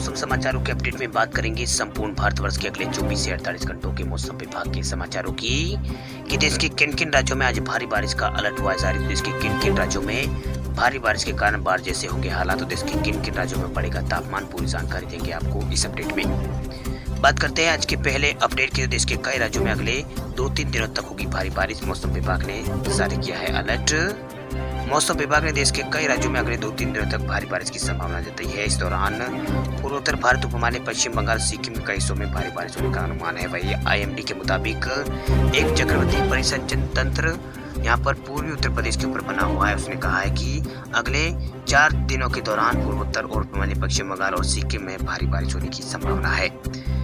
मौसम समाचारों के अपडेट में बात करेंगे संपूर्ण भारतवर्ष के अगले 24 से 48 घंटों के मौसम विभाग के समाचारों की कि देश के किन किन राज्यों में आज भारी बारिश का अलर्ट हुआ है जारी। तो देश के किन किन राज्यों में भारी बारिश के कारण बाढ़ जैसे होंगे हालात, तो देश के किन किन राज्यों में बढ़ेगा तापमान, पूरी जानकारी देंगे आपको इस अपडेट में। बात करते हैं आज के पहले अपडेट की। देश के कई राज्यों में अगले 2-3 दिनों तक होगी भारी बारिश, मौसम विभाग ने जारी किया है अलर्ट। मौसम विभाग ने देश के कई राज्यों में अगले 2-3 दिनों तक भारी बारिश की संभावना जताई है। इस दौरान पूर्वोत्तर भारत, उपहिमालय, पश्चिम बंगाल, सिक्किम के कई हिस्सों में भारी बारिश होने का अनुमान है। वही IMD के मुताबिक एक चक्रवाती परिसंचरण तंत्र यहाँ पर पूर्वी उत्तर प्रदेश के ऊपर बना हुआ है। उसने कहा है कि अगले 4 दिनों के दौरान पूर्वोत्तर और उपहिमालय, पश्चिम बंगाल और सिक्किम में भारी बारिश होने की संभावना है।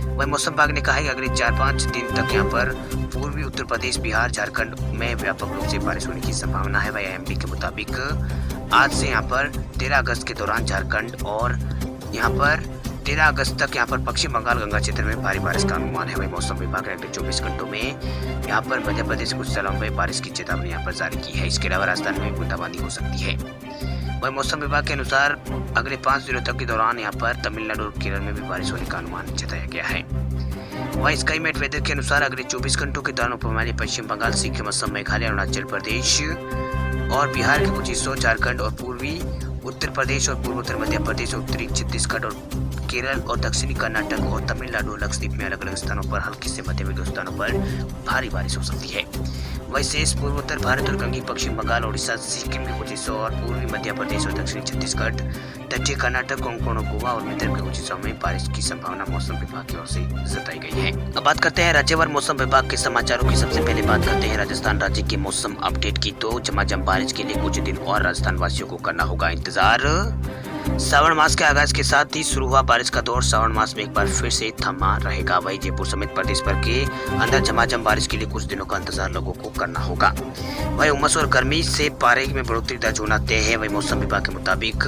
वही मौसम विभाग ने कहा है कि अगले 4-5 दिन तक यहाँ पर पूर्वी उत्तर प्रदेश, बिहार, झारखंड में व्यापक रूप से बारिश होने की संभावना है। वही IMD के मुताबिक आज से यहाँ पर 13 अगस्त के दौरान झारखंड और यहाँ पर 13 अगस्त तक यहाँ पर पश्चिम बंगाल, गंगा क्षेत्र में भारी बारिश का अनुमान है। वही मौसम विभाग ने अगले 24 घंटों में यहाँ पर मध्य प्रदेश कुछ जिलों में बारिश की चेतावनी यहाँ पर जारी की है। इसके अलावा राजस्थान में बूंदाबांदी हो सकती है। वही मौसम विभाग के अनुसार अगले 5 दिनों तक के दौरान यहाँ पर तमिलनाडु और केरल में भी बारिश होने का अनुमान जताया गया है। वही स्काईमेट वेदर के अनुसार अगले 24 घंटों के दौरान उपहिमालय, पश्चिम बंगाल, सिक्किम, असम, मेघालय, अरुणाचल प्रदेश और बिहार के कुछ हिस्सों, झारखंड और पूर्वी उत्तर प्रदेश और पूर्वोत्तर मध्य प्रदेश, उत्तरी छत्तीसगढ़ और केरल और दक्षिणी कर्नाटक और तमिलनाडु और लक्षद्वीप में अलग अलग स्थानों पर हल्की से मध्यम स्थानों पर भारी बारिश हो सकती है। वही शेष पूर्वोत्तर भारत और गंगी, पश्चिम बंगाल, ओडिशा, सिक्किम के कुछ हिस्सों और पूर्वी मध्य प्रदेश और दक्षिणी छत्तीसगढ़, तटीय कर्नाटक, कोंकण, गोवा और विदर्भ के कुछ हिस्सों में बारिश की संभावना मौसम विभाग की ओर से जताई गई है। अब बात करते हैं राज्यवार मौसम विभाग के समाचारों की। सबसे पहले बात करते हैं राजस्थान राज्य के मौसम अपडेट की। तो झमाझम बारिश के लिए कुछ दिन और राजस्थान वासियों को करना होगा इंतजार। श्रावण मास के आगाज के साथ ही शुरू हुआ बारिश का दौर श्रावण मास में एक बार फिर से थमा रहेगा। वही जयपुर समेत प्रदेश भर के अंदर झमाझम बारिश के लिए कुछ दिनों का इंतजार लोगों को करना होगा। वही उमस और गर्मी से पारे में बढ़ोतरी दर्ज होना तय है। वही मौसम विभाग के मुताबिक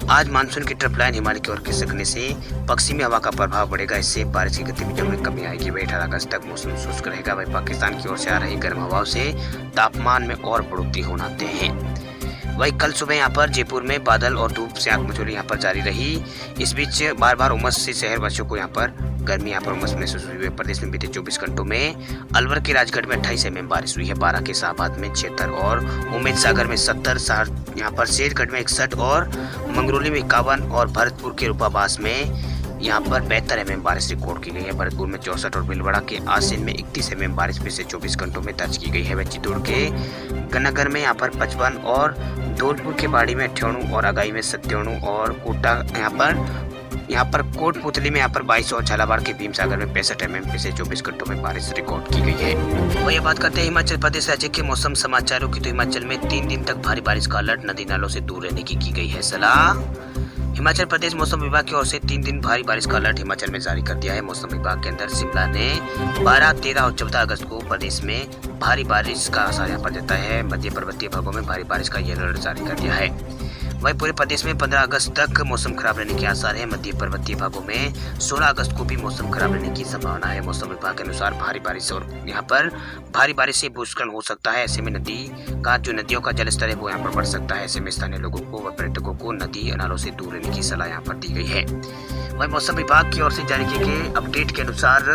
आज मानसून की ट्रफ लाइन हिमालय की ओर खिसकने से पश्चिमी हवा का प्रभाव बढ़ेगा। इससे बारिश की गतिविधियों में कमी आएगी। वही 18 अगस्त तक मौसम शुष्क रहेगा। वही पाकिस्तान की ओर से आ रही गर्म हवाओं से तापमान में और बढ़ोतरी होना तय है। वही कल सुबह यहाँ पर जयपुर में बादल और धूप से आंख मचोली यहाँ पर जारी रही। इस बीच बार बार उमस से शहर वासियों को यहाँ पर गर्मी, यहाँ पर उमस महसूस हुई है। प्रदेश में बीते 24 घंटों में अलवर के राजगढ़ में 28 mm बारिश हुई है, 12 के शाहबाद में 76 और उम्मेद सागर में 70, यहाँ पर शेरगढ़ में 61 और मंगरौली में 51 और भरतपुर के रूपाबास में यहाँ पर 72 mm बारिश रिकॉर्ड की गई है। भरतपुर में 64 और भीलवाड़ा के आसिन में 31 mm बारिश पिछले 24 घंटों में दर्ज की गई है। वह चित्तौड़ के गन्नागर में यहाँ पर 55 और धौलपुर के बाड़ी में 98 और अगाई में 97 और कोटा यहाँ पर कोटपुतली में यहाँ पर 22 और झालावाड़ के भीमसागर में 65 mm पिछले 24 घंटों में बारिश रिकॉर्ड की गई है। वही बात करते हैं हिमाचल प्रदेश राज्य के मौसम समाचारों की। तो हिमाचल में 3 दिन तक भारी बारिश का अलर्ट, नदी नालों से दूर रहने की गई है सलाह। हिमाचल प्रदेश मौसम विभाग की ओर से 3 दिन भारी बारिश का अलर्ट हिमाचल में जारी कर दिया है। मौसम विभाग के अंदर शिमला ने 12, 13 और 14 अगस्त को प्रदेश में भारी बारिश का आसार यहाँ पर जताया है। मध्य पर्वतीय भागों में भारी बारिश का येलो अलर्ट जारी कर दिया है। वहीं पूरे प्रदेश में 15 अगस्त तक मौसम खराब रहने के आसार है। मध्य पर्वतीय भागों में 16 अगस्त को भी मौसम खराब रहने की संभावना है। मौसम विभाग के अनुसार भारी बारिश और यहाँ पर भारी बारिश से भूस्खलन हो सकता है। ऐसे में नदियों का जलस्तर है वो यहाँ पर बढ़ सकता है। ऐसे में स्थानीय लोगों को व पर्यटकों को नदी नालों से दूर रहने की सलाह यहाँ पर दी गई है। वहीं मौसम विभाग की ओर से जारी किए गए अपडेट के अनुसार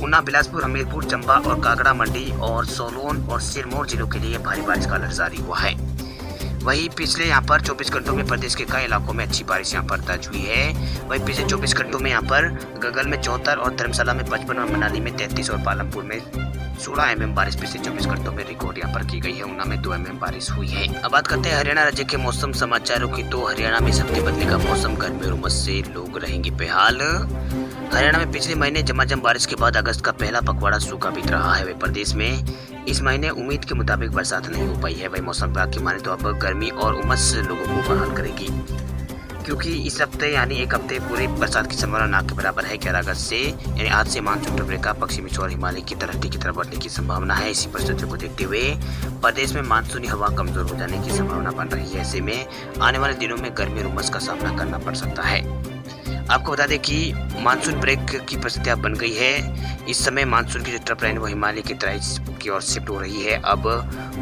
ऊना, बिलासपुर, हमीरपुर, चंबा और कांगड़ा, मंडी और सोलन और सिरमौर जिलों के लिए भारी बारिश का अलर्ट जारी हुआ है। वहीं पिछले यहाँ पर 24 घंटों में प्रदेश के कई इलाकों में अच्छी बारिश यहाँ पर दर्ज हुई है। वहीं पिछले 24 घंटों में यहाँ पर गगल में 74 और धर्मशाला में 55 और मनाली में 33 और पालमपुर में 16 mm बारिश पिछले 24 घंटों में रिकॉर्ड यहाँ पर की गई है। ऊना में 2 mm बारिश हुई है। अब बात करते हैं हरियाणा राज्य के मौसम समाचारों की। तो हरियाणा में सबके बदलेगा मौसम, गर्मी और उमस से लोग रहेंगे बेहाल। हरियाणा में पिछले महीने झमाझम बारिश के बाद अगस्त का पहला पखवाड़ा सूखा बीत रहा है। वही प्रदेश में इस महीने उम्मीद के मुताबिक बरसात नहीं हो पाई है। वही मौसम विभाग की माने तो अब गर्मी और उमस लोगों को बहाल करेगी, क्योंकि इस हफ्ते यानी एक हफ्ते पूरी बरसात की संभावना ना के बराबर है। 11 अगस्त से यानी आज से मानसून ट्रफ रेखा पश्चिमी छोर हिमालय की तलहटी की तरफ बढ़ने की संभावना है। इसी परिस्थितियों को देखते हुए प्रदेश में मानसूनी हवा कमजोर हो जाने की संभावना बन रही है। ऐसे में आने वाले दिनों में गर्मी और उमस का सामना करना पड़ सकता है। आपको बता दें कि मानसून ब्रेक की परिस्थिति अब बन गई है। इस समय मानसून की जो ट्रफ लाइन वो हिमालय की तराई की ओर शिफ्ट हो रही है। अब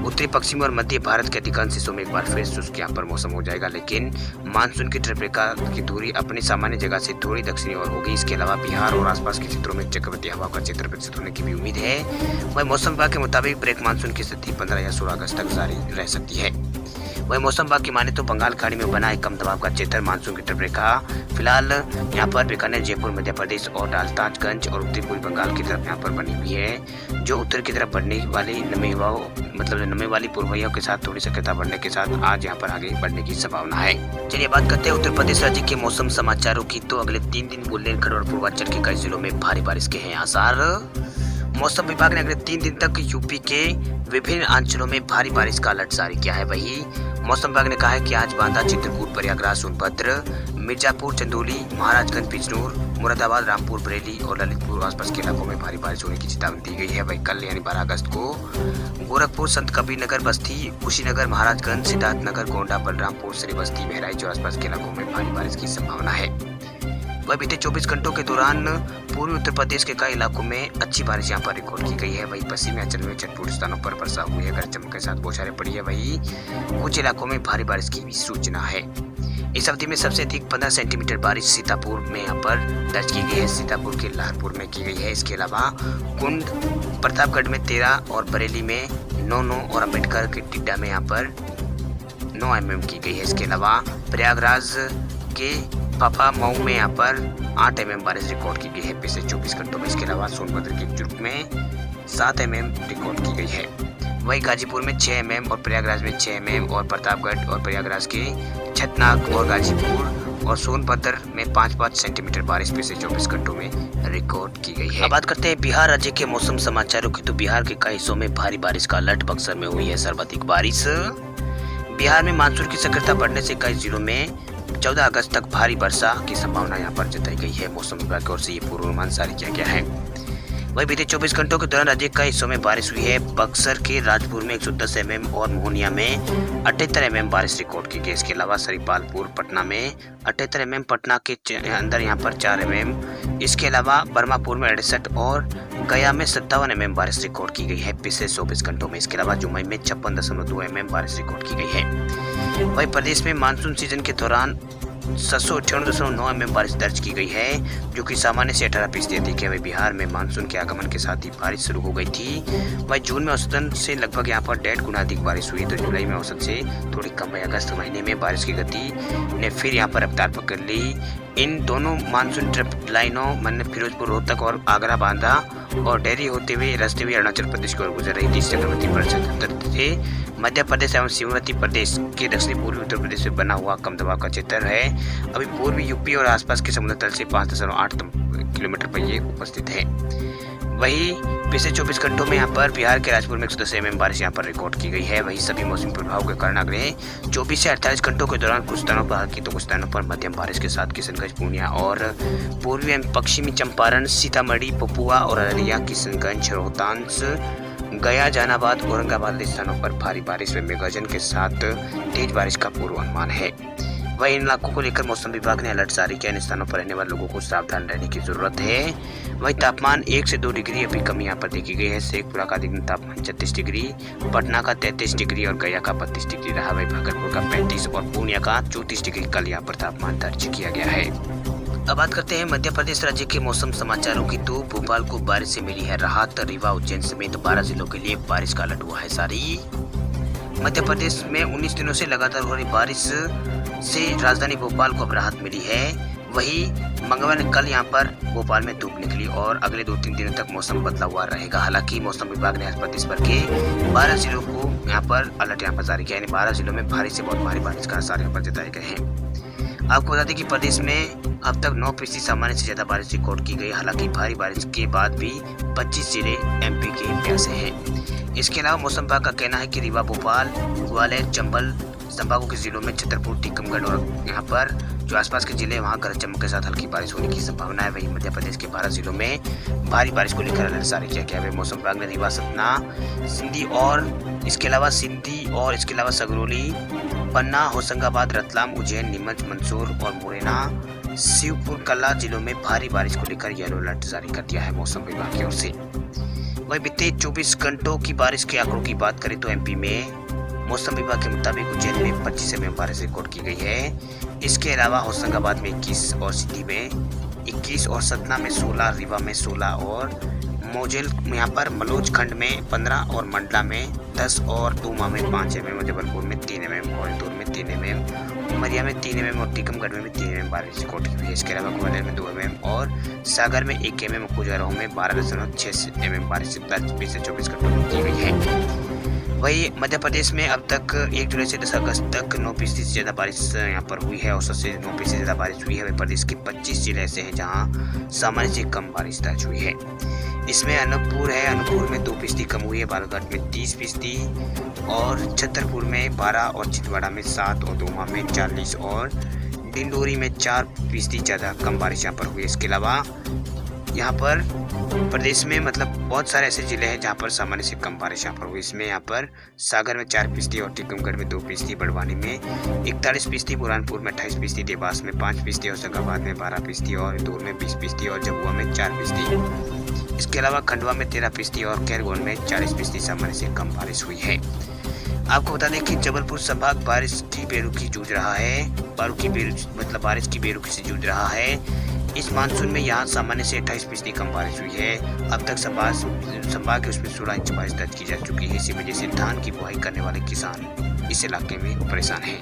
उत्तरी पश्चिमी और मध्य भारत के अधिकांश हिस्सों में एक बार फिर शुष्क यहाँ पर मौसम हो जाएगा, लेकिन मानसून की ट्रफ रेखा की दूरी अपनी सामान्य जगह से थोड़ी दक्षिणी ओर होगी। इसके अलावा बिहार और आसपास के क्षेत्रों में चक्रवाती हवा का क्षेत्र विकसित होने की भी उम्मीद है। वही मौसम विभाग के मुताबिक ब्रेक मानसून की स्थिति 15 या 16 अगस्त तक जारी रह सकती है। वही मौसम विभाग की माने तो बंगाल खाड़ी में बना एक कम दबाव का क्षेत्र मानसून की तरफ रेखा फिलहाल यहाँ पर बीकानेर, जयपुर, मध्य प्रदेश और डालताजगंज और उत्तरी पूर्वी बंगाल की तरफ यहाँ पर बनी हुई है, जो उत्तर की तरफ बढ़ने वाली नमी वाली पूर्वाइयों के साथ थोड़ी सक्रियता बढ़ने के साथ आज यहाँ पर आगे बढ़ने की संभावना है। चलिए बात करते हैं उत्तर प्रदेश राज्य के मौसम समाचारों की। तो अगले 3 दिन बुंदेलखंड और पूर्वांचल के कई जिलों में भारी बारिश के हैं आसार। मौसम विभाग ने अगले 3 दिन तक यूपी के विभिन्न अंचलों में भारी बारिश का अलर्ट जारी किया है। वही मौसम विभाग ने कहा है कि आज बांदा, चित्रकूट, प्रयागराज, सोनभद्र, मिर्जापुर, चंदौली, महाराजगंज, बिजनौर, मुरादाबाद, रामपुर, बरेली और ललितपुर आसपास के इलाकों में भारी बारिश होने की चेतावनी दी गई है। वही कल यानी 12 अगस्त को गोरखपुर, संत कबीरनगर, बस्ती, कुशीनगर, महाराजगंज, सिद्धार्थनगर, गोंडा, बलरामपुर, श्रीबस्ती, बहराइच और आसपास के इलाकों में भारी बारिश की संभावना है। वह बीते 24 घंटों के दौरान पूर्वी उत्तर प्रदेश के कई इलाकों में अच्छी बारिश यहाँ पर रिकॉर्ड की गई है। वही पश्चिमी अंचल में चटपुट स्थानों पर वर्षा हुई है, गरज चमक के साथ बौछारें पड़ी है। वही कुछ इलाकों में भारी बारिश की भी सूचना है। इस अवधि में सबसे अधिक 15 सेंटीमीटर बारिश सीतापुर में यहाँ पर दर्ज की गई है, सीतापुर के लाहौरपुर में की गई है। इसके अलावा कुंड, प्रतापगढ़ में 13 और बरेली में 9 और अम्बेडकर के टिड्डा में यहाँ पर 9 mm की गई है। इसके अलावा प्रयागराज के पापा मऊ में यहाँ पर 8 mm बारिश रिकॉर्ड की गई है पिछले 24 घंटों में। इसके अलावा सोनभद्र के चुर्क में 7 mm रिकॉर्ड की गई है। वही गाजीपुर में 6 mm और प्रयागराज में 6 mm और प्रतापगढ़ और प्रयागराज के छतनाग और गाजीपुर और सोनभद्र में 5-5 सेंटीमीटर बारिश पिछले 24 घंटों में रिकॉर्ड की गई है। अब बात करते हैं बिहार राज्य के मौसम समाचारों की। तो बिहार के कई हिस्सों में भारी बारिश का अलर्ट, बक्सर में हुई है सर्वाधिक बारिश। बिहार में मानसून की सक्रियता बढ़ने से कई जिलों में 14 अगस्त तक भारी वर्षा की संभावना यहाँ पर जताई गई है। मौसम विभाग की ओर से ये पूर्वानुमान जारी किया गया है। वही बीते 24 घंटों के दौरान राज्य के कई हिस्सों में बारिश हुई है। बक्सर के राजपुर में 110 mm और मोहनिया में 78 mm बारिश रिकॉर्ड की गई। इसके अलावा श्रीपालपुर, पटना में 78 mm, पटना के अंदर यहाँ पर 4 mm। इसके अलावा बर्मापुर में 68 और गया में 57 mm बारिश रिकॉर्ड की गई है पिछले 24 घंटों में। इसके अलावा जुमई में 56.2 mm बारिश रिकॉर्ड की गई है। वही प्रदेश में मानसून सीजन के दौरान 798.9 mm बारिश दर्ज की गई है, जो कि सामान्य से 18% अधिक है। वही बिहार में मानसून के आगमन के साथ ही बारिश शुरू हो गई थी। वही जून में औसतन से लगभग यहाँ पर 1.5 गुना अधिक बारिश हुई, तो जुलाई में औसत से थोड़ी कम है। अगस्त महीने में बारिश की गति ने फिर यहाँ पर रफ्तार पकड़ ली। इन दोनों मानसून ट्रफ लाइनों फिरोजपुर, रोहतक और आगरा, बांदा और डेहरी होते हुए रास्ते हुए अरुणाचल प्रदेश की ओर गुजर रही थी। चक्रवाती परिस्थिति से मध्य प्रदेश एवं सीमावर्ती प्रदेश के दक्षिणी पूर्वी उत्तर प्रदेश में बना हुआ कम दबाव का क्षेत्र है। अभी पूर्वी यूपी और आसपास के समुद्र तल से 5.8 किलोमीटर पर ये उपस्थित है। वही पिछले 24 घंटों में यहाँ पर बिहार के राजपुर में 110 mm बारिश यहाँ पर रिकॉर्ड की गई है। वही सभी मौसमी प्रभाव के कारण अगले 24 से 48 घंटों के दौरान कुछ स्थानों पर हल्की तो कुछ स्थानों पर मध्यम बारिश के साथ किशनगंज, पूर्णिया और पूर्वी एवं पश्चिमी चंपारण, सीतामढ़ी, पपुआ और अररिया, किशनगंज, रोहतास, गया, जहानाबाद, औरंगाबाद स्थानों पर भारी बारिश व मेघगर्जन के साथ तेज बारिश का पूर्वानुमान है। वही इन इलाकों को लेकर मौसम विभाग ने अलर्ट जारी किया। इन स्थानों पर रहने वाले लोगों को सावधान रहने की जरूरत है। वही तापमान 1 से 2 डिग्री अभी कमी यहाँ पर देखी गई है। शेखपुरा का अधिकतम तापमान 36 डिग्री, पटना का 33 डिग्री और गया का 32 डिग्री रहा। वही भागलपुर का 35 और पूर्णिया का 34 डिग्री कल यहाँ पर तापमान दर्ज किया गया है। अब बात करते हैं मध्य प्रदेश राज्य के मौसम समाचारों की। तो भोपाल को बारिश से मिली है राहत। रीवा, उज्जैन समेत 12 जिलों के लिए बारिश का अलर्ट हुआ है जारी। मध्य प्रदेश में 19 दिनों से लगातार हो रही बारिश से राजधानी भोपाल को अब राहत मिली है। वही मंगलवार कल यहाँ पर भोपाल में धूप निकली और अगले 2-3 दिनों तक मौसम बदला हुआ रहेगा। हालांकि मौसम विभाग ने आज प्रदेश भर के 12 जिलों को यहाँ पर अलर्ट यहाँ पर जारी किया। यानी 12 जिलों में भारी से बहुत भारी बारिश का आसार यहाँ पर जताए गए हैं। आपको बता दें कि प्रदेश में अब तक 9% सामान्य से ज्यादा बारिश रिकॉर्ड की गई। हालांकि भारी बारिश के बाद भी 25 जिले एमपी के प्यासे से हैं। इसके अलावा मौसम विभाग का कहना है कि रीवा, भोपाल, ग्वालियर, चंबल संभागों के जिलों में छतरपुर, टीकमगढ़ और यहाँ पर जो आसपास के जिले वहाँ गरज चमक के साथ हल्की बारिश होने की संभावना है। वहीं मध्य प्रदेश के 12 जिलों में भारी बारिश को लेकर अलर्ट जारी किया गया है। मौसम विभाग ने रीवा, सतना, सिंधी और इसके अलावा सगरौली, पन्ना, होशंगाबाद, रतलाम, उज्जैन, नीमच, मंदसौर और मुरैना शिवपुर कला जिलों में भारी बारिश को लेकर येलो अलर्ट जारी कर दिया है मौसम विभाग की ओर से। वहीं बीते 24 घंटों की बारिश के आंकड़ों की बात करें तो एमपी में मौसम विभाग के मुताबिक उज्जैन में 25 mm बारिश रिकॉर्ड की गई है। इसके अलावा होशंगाबाद में 21 और सिद्धि में 21 और सतना में 16, रीवा में 16 और मोजेल यहाँ पर मलोज खंड में 15 और मंडला में 10 और दूमा में 5 mm, जबलपुर में 3 mm और इंदौर में 3 mm, उमरिया में 3 mm और टीकमगढ़ में 3 mm बारिश रिकॉर्ड की हुई है। इसके अलावा ग्वालियर में 2 mm और सागर में 1 mm, कुजाराऊ में 12.6 mm बारिश 20 से 24 घंटों में की गई है। वहीं मध्य प्रदेश में अब तक 1 जुलाई से 10 अगस्त तक 9% से ज़्यादा बारिश यहाँ पर हुई है। औसत से 9% से ज़्यादा बारिश हुई है। वहीं प्रदेश के 25 जिले ऐसे हैं जहाँ सामान्य से कम बारिश दर्ज हुई है। इसमें अनूपपुर है, अनूपपुर में 2% कम हुई है, बालाघाट में 30% और छतरपुर में 12 और छिंदवाड़ा में 7 और दोमा में 40 और डिंडोरी में 4% ज़्यादा कम बारिश यहाँ पर हुई है। इसके अलावा यहाँ पर प्रदेश में मतलब बहुत सारे ऐसे जिले हैं जहाँ पर सामान्य से कम बारिश यहाँ पर हुई। इसमें यहाँ पर सागर में 4% और टीकमगढ़ में 2%, बड़वानी में 41%, बुरहानपुर में 28%, देवास में 5%, होशंगाबाद में 12% और इंदौर में 20% और झाबुआ में 4%। इसके अलावा खंडवा में 13% और खैरगोन में 40% सामान्य से कम बारिश हुई है। आपको बता दें कि जबलपुर संभाग बारिश की बेरुखी जूझ रहा है, बारिश की बेरुखी से जूझ रहा है। इस मानसून में यहाँ सामान्य से 28% कम बारिश हुई है। अब तक संभाग के उसमें 16 इंच बारिश दर्ज की जा चुकी है। इसी वजह से धान की बुआई करने वाले किसान इस इलाके में परेशान हैं।